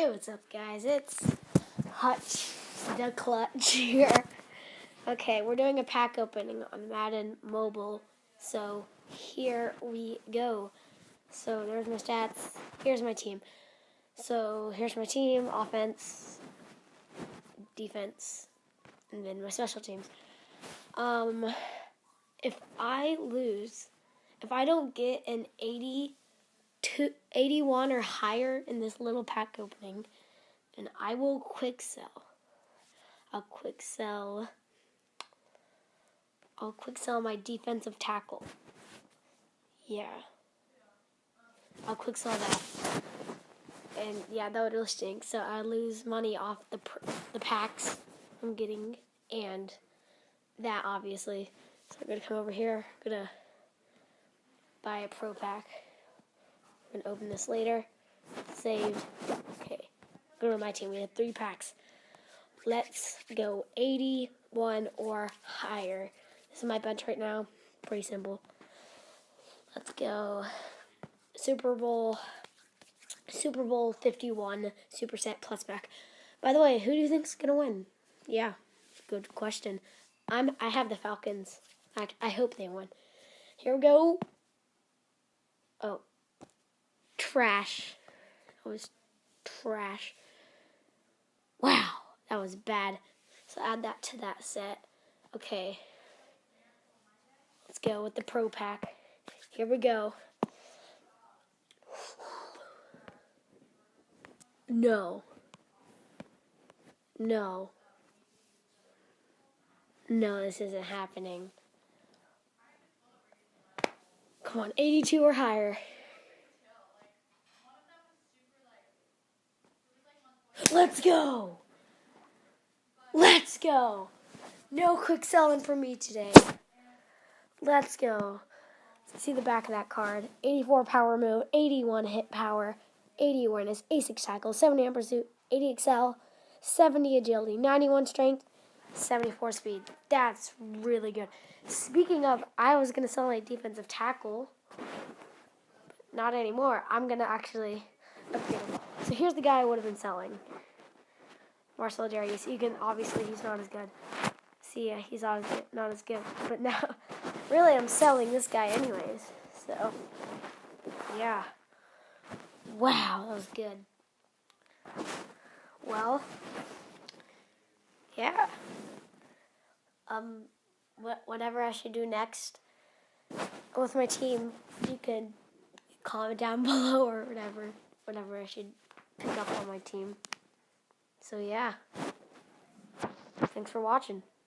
Hey, what's up, guys? It's Hutch, the Clutch here. Okay, we're doing a pack opening on Madden Mobile, so here we go. So there's my stats. Here's my team. So here's my team: offense, defense, and then my special teams. If I lose, if I don't get an 81 or higher in this little pack opening, and I will quick sell. I'll quick sell my defensive tackle. Yeah. I'll quick sell that. And yeah, that would really stink. So I lose money off the packs I'm getting and that obviously. So I'm going to come over here. I'm going to buy a pro pack. I'm going to open this later. Saved. Okay. Go to my team. We have 3 packs. Let's go 81 or higher. This is my bench right now. Pretty simple. Let's go Super Bowl 51 Super Set Plus pack. By the way, who do you think's gonna win? Yeah, good question. I have the Falcons. I hope they win. Here we go. Oh, trash. That was trash. Wow, that was bad. So add that to that set. Okay. Let's go with the Pro Pack. Here we go. No. No, this isn't happening. Come on, 82 or higher. Let's go. Let's go. No quick selling for me today. Let's go. Let's see the back of that card. 84 power move, 81 hit power, 80 awareness, 86 tackle, 70 on pursuit, 80 excel, 70 agility, 91 strength, 74 speed. That's really good. Speaking of, I was going to sell my defensive tackle. Not anymore. I'm going to actually upgrade him. So here's the guy I would have been selling. Marcel Darius. You can, obviously, he's not as good. See, yeah, he's obviously not as good. But now, really, I'm selling this guy anyways. So, yeah. Wow, that was good. Well, yeah. Whatever I should do next with my team, you could comment down below or whatever I should pick up on my team. So yeah, thanks for watching.